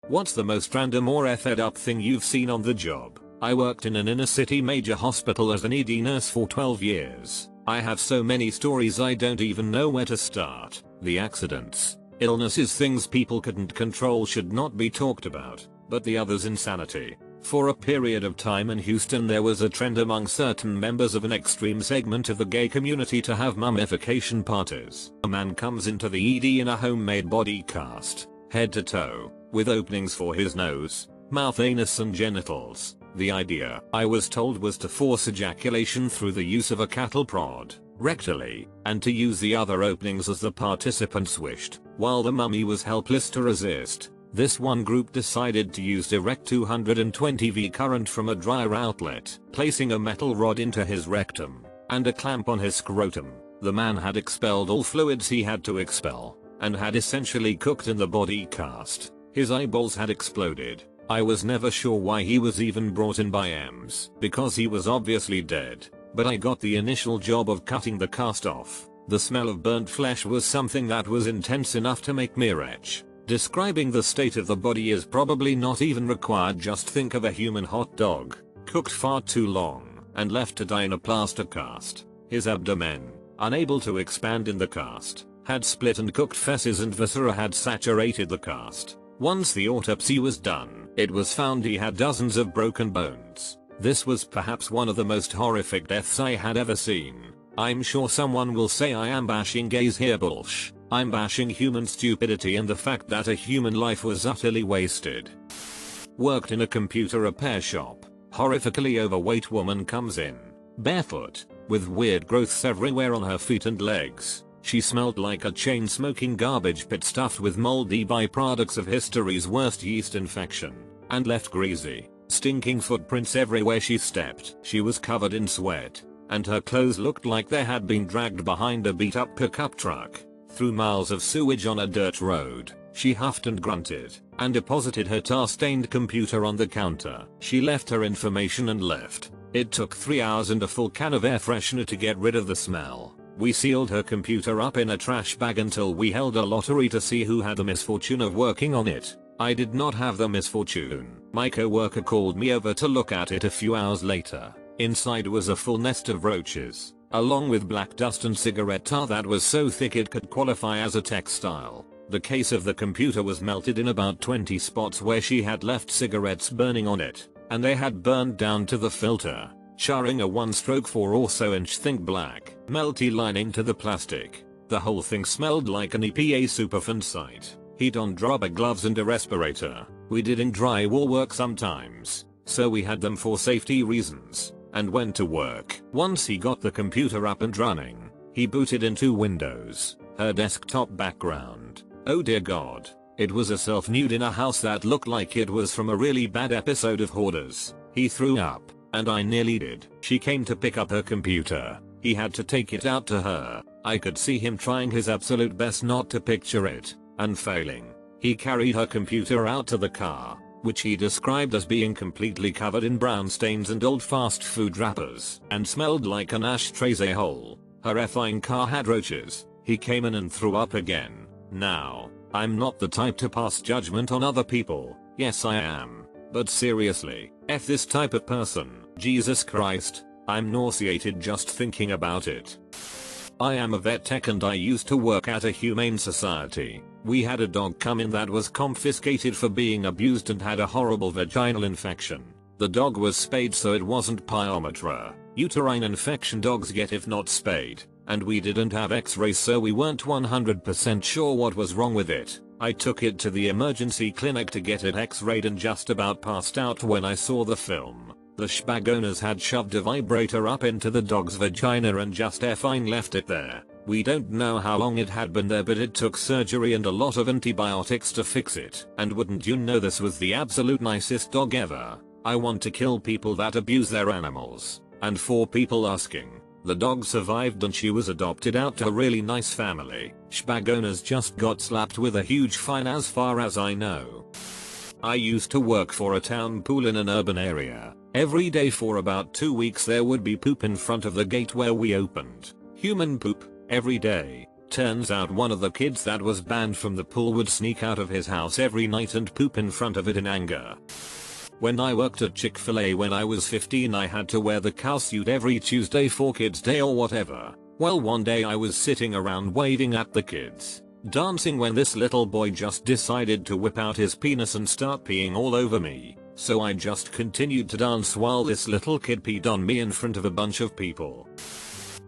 What's the most random or effed up thing you've seen on the job? I worked in an inner city major hospital as an ED nurse for 12 years. I have so many stories I don't even know where to start. The accidents, illnesses, things people couldn't control should not be talked about, but the others, insanity. For a period of time in Houston there was a trend among certain members of an extreme segment of the gay community to have mummification parties. A man comes into the ED in a homemade body cast, head to toe, with openings for his nose, mouth, anus and genitals. The idea, I was told, was to force ejaculation through the use of a cattle prod, rectally, and to use the other openings as the participants wished, while the mummy was helpless to resist. This one group decided to use direct 220 V current from a dryer outlet, placing a metal rod into his rectum, and a clamp on his scrotum. The man had expelled all fluids he had to expel, and had essentially cooked in the body cast. His eyeballs had exploded. I was never sure why he was even brought in by EMS, because he was obviously dead, but I got the initial job of cutting the cast off. The smell of burnt flesh was something that was intense enough to make me retch. Describing the state of the body is probably not even required. Just think of a human hot dog, cooked far too long, and left to die in a plaster cast. His abdomen, unable to expand in the cast, had split, and cooked feces and viscera had saturated the cast. Once the autopsy was done, it was found he had dozens of broken bones. This was perhaps one of the most horrific deaths I had ever seen. I'm sure someone will say I am bashing gays here. Bullsh. I'm bashing human stupidity and the fact that a human life was utterly wasted. Worked in a computer repair shop. Horrifically overweight woman comes in, barefoot, with weird growths everywhere on her feet and legs. She smelled like a chain-smoking garbage pit stuffed with moldy byproducts of history's worst yeast infection, and left greasy, stinking footprints everywhere she stepped. She was covered in sweat, and her clothes looked like they had been dragged behind a beat-up pickup truck, through miles of sewage on a dirt road. She huffed and grunted, and deposited her tar-stained computer on the counter. She left her information and left. It took 3 hours and a full can of air freshener to get rid of the smell. We sealed her computer up in a trash bag until we held a lottery to see who had the misfortune of working on it. I did not have the misfortune. My coworker called me over to look at it a few hours later. Inside was a full nest of roaches, along with black dust and cigarette tar that was so thick it could qualify as a textile. The case of the computer was melted in about 20 spots where she had left cigarettes burning on it, and they had burned down to the filter, charring a 1-stroke 4 or so inch thick black, melty lining to the plastic. The whole thing smelled like an EPA Superfund site. He'd on rubber gloves and a respirator. We did in drywall work sometimes, so we had them for safety reasons, and went to work. Once he got the computer up and running, he booted into Windows, her desktop background. Oh dear God. It was a self-nude in a house that looked like it was from a really bad episode of Hoarders. He threw up, and I nearly did. She came to pick up her computer. He had to take it out to her. I could see him trying his absolute best not to picture it, and failing. He carried her computer out to the car, which he described as being completely covered in brown stains and old fast food wrappers, and smelled like an ashtray's a-hole. Her effing car had roaches. He came in and threw up again. Now, I'm not the type to pass judgment on other people. Yes, I am. But seriously, F this type of person. Jesus Christ, I'm nauseated just thinking about it. I am a vet tech and I used to work at a humane society. We had a dog come in that was confiscated for being abused and had a horrible vaginal infection. The dog was spayed so it wasn't pyometra. Uterine infection dogs get if not spayed, and we didn't have x-rays so we weren't 100% sure what was wrong with it. I took it to the emergency clinic to get it x-rayed and just about passed out when I saw the film. The shbag owners had shoved a vibrator up into the dog's vagina and just fine left it there. We don't know how long it had been there, but it took surgery and a lot of antibiotics to fix it. And wouldn't you know, this was the absolute nicest dog ever. I want to kill people that abuse their animals. And for people asking, the dog survived and she was adopted out to a really nice family. Shbag owners just got slapped with a huge fine as far as I know. I used to work for a town pool in an urban area. Every day for about 2 weeks there would be poop in front of the gate where we opened. Human poop, every day. Turns out one of the kids that was banned from the pool would sneak out of his house every night and poop in front of it in anger. When I worked at Chick-fil-A when I was 15, I had to wear the cow suit every Tuesday for Kids Day or whatever. Well, one day I was sitting around waving at the kids, dancing, when this little boy just decided to whip out his penis and start peeing all over me. So I just continued to dance while this little kid peed on me in front of a bunch of people.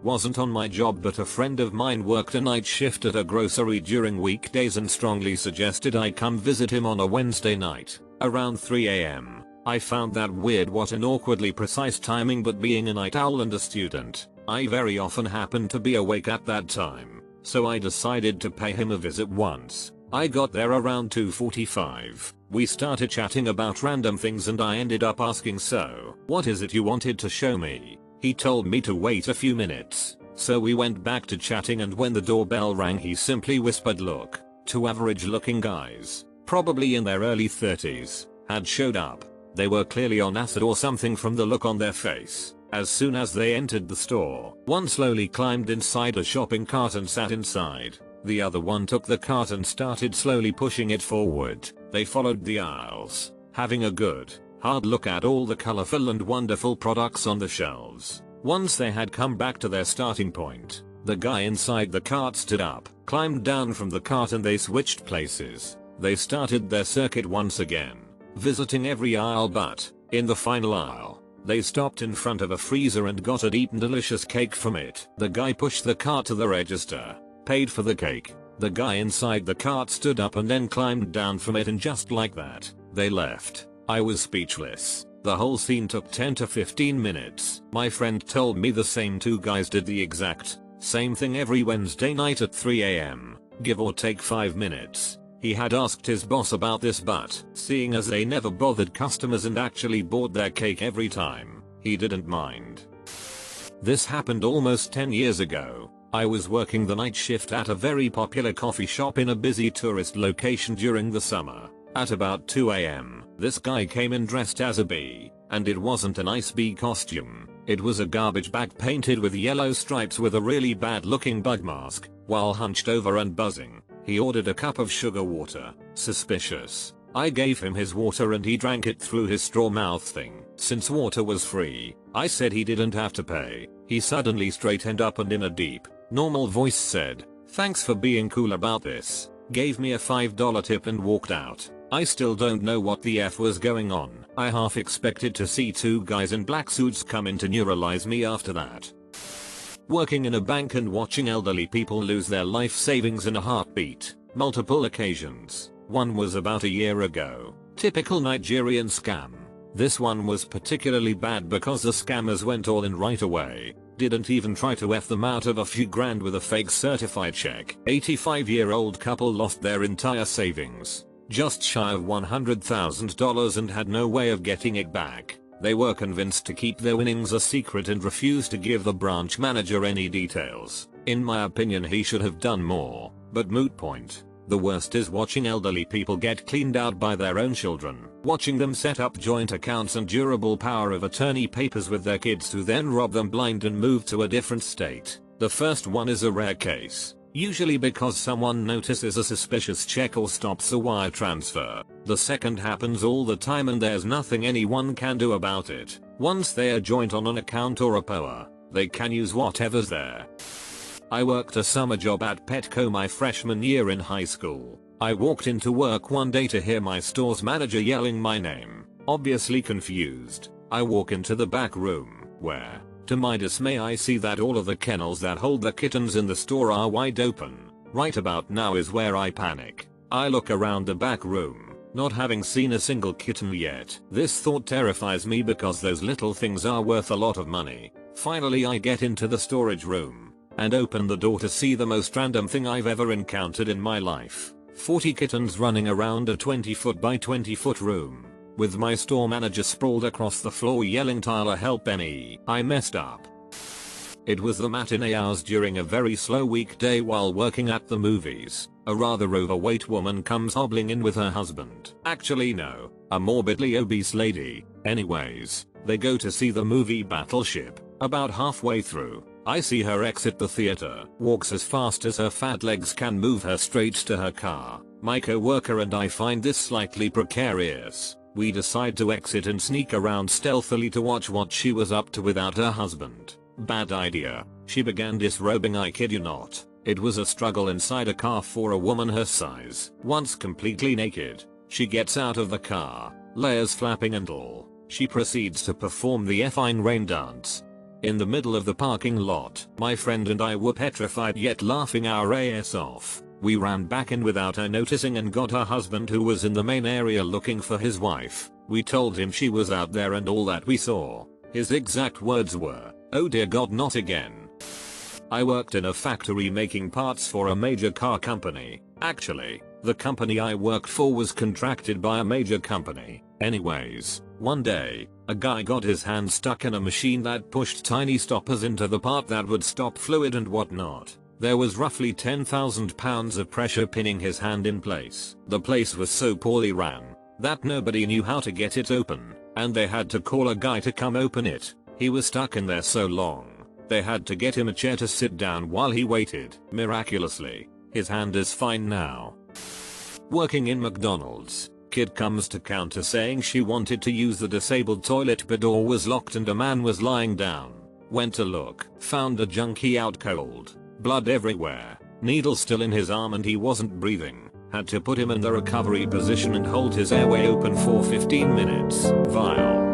Wasn't on my job, but a friend of mine worked a night shift at a grocery during weekdays and strongly suggested I come visit him on a Wednesday night around 3 AM. I found that weird. What an awkwardly precise timing, but being a night owl and a student, I very often happened to be awake at that time, so I decided to pay him a visit once. I got there around 2:45. We started chatting about random things and I ended up asking, "So, what is it you wanted to show me?" He told me to wait a few minutes, so we went back to chatting, and when the doorbell rang he simply whispered, "Look." Two average looking guys, probably in their early 30s, had showed up. They were clearly on acid or something from the look on their face. As soon as they entered the store, one slowly climbed inside a shopping cart and sat inside. The other one took the cart and started slowly pushing it forward. They followed the aisles, having a good, hard look at all the colorful and wonderful products on the shelves. Once they had come back to their starting point, the guy inside the cart stood up, climbed down from the cart, and they switched places. They started their circuit once again, visiting every aisle, but in the final aisle, they stopped in front of a freezer and got a deep and delicious cake from it. The guy pushed the cart to the register, paid for the cake. The guy inside the cart stood up and then climbed down from it, and just like that, they left. I was speechless. The whole scene took 10 to 15 minutes. My friend told me the same two guys did the exact same thing every Wednesday night at 3 AM, give or take 5 minutes. He had asked his boss about this, but seeing as they never bothered customers and actually bought their cake every time, he didn't mind. This happened almost 10 years ago. I was working the night shift at a very popular coffee shop in a busy tourist location during the summer. At about 2 AM, this guy came in dressed as a bee, and it wasn't a nice bee costume. It was a garbage bag painted with yellow stripes with a really bad looking bug mask. While hunched over and buzzing, he ordered a cup of sugar water. Suspicious. I gave him his water and he drank it through his straw mouth thing. Since water was free, I said he didn't have to pay. He suddenly straightened up and in a deep, normal voice said, "Thanks for being cool about this," gave me a $5 tip and walked out. I still don't know what the F was going on. I half expected to see two guys in black suits come in to neuralize me after that. Working in a bank and watching elderly people lose their life savings in a heartbeat. Multiple occasions. One was about a year ago. Typical Nigerian scam. This one was particularly bad because the scammers went all in right away. Didn't even try to F them out of a few grand with a fake certified check. 85-year-old couple lost their entire savings, just shy of $100,000, and had no way of getting it back. They were convinced to keep their winnings a secret and refused to give the branch manager any details. In my opinion, he should have done more, but moot point. The worst is watching elderly people get cleaned out by their own children. Watching them set up joint accounts and durable power of attorney papers with their kids, who then rob them blind and move to a different state. The first one is a rare case, usually because someone notices a suspicious check or stops a wire transfer. The second happens all the time and there's nothing anyone can do about it. Once they are joint on an account or a POA, they can use whatever's there. I worked a summer job at Petco my freshman year in high school. I walked into work one day to hear my store's manager yelling my name. Obviously confused, I walk into the back room, where, to my dismay, I see that all of the kennels that hold the kittens in the store are wide open. Right about now is where I panic. I look around the back room, not having seen a single kitten yet. This thought terrifies me because those little things are worth a lot of money. Finally, I get into the storage room and open the door to see the most random thing I've ever encountered in my life. 40 kittens running around a 20-foot by 20-foot room, with my store manager sprawled across the floor yelling, "Tyler, help me, I messed up." It was the matinee hours during a very slow weekday while working at the movies. A rather overweight woman comes hobbling in with her husband. Actually no, a morbidly obese lady. Anyways, they go to see the movie Battleship. About halfway through, I see her exit the theater, walks as fast as her fat legs can move her straight to her car. My co-worker and I find this slightly precarious. We decide to exit and sneak around stealthily to watch what she was up to without her husband. Bad idea. She began disrobing, I kid you not. It was a struggle inside a car for a woman her size. Once completely naked, she gets out of the car, layers flapping and all. She proceeds to perform the effing rain dance. In the middle of the parking lot, my friend and I were petrified yet laughing our ass off. We ran back in without her noticing and got her husband, who was in the main area looking for his wife. We told him she was out there and all that we saw. His exact words were, "Oh dear God, not again." I worked in a factory making parts for a major car company. Actually, the company I worked for was contracted by a major company. Anyways, one day, a guy got his hand stuck in a machine that pushed tiny stoppers into the part that would stop fluid and whatnot. There was roughly 10,000 pounds of pressure pinning his hand in place. The place was so poorly ran that nobody knew how to get it open, and they had to call a guy to come open it. He was stuck in there so long, they had to get him a chair to sit down while he waited. Miraculously, his hand is fine now. Working in McDonald's, kid comes to counter saying she wanted to use the disabled toilet but door was locked and a man was lying down. Went to look, found a junkie out cold, blood everywhere, needle still in his arm and he wasn't breathing. Had to put him in the recovery position and hold his airway open for 15 minutes. Vile.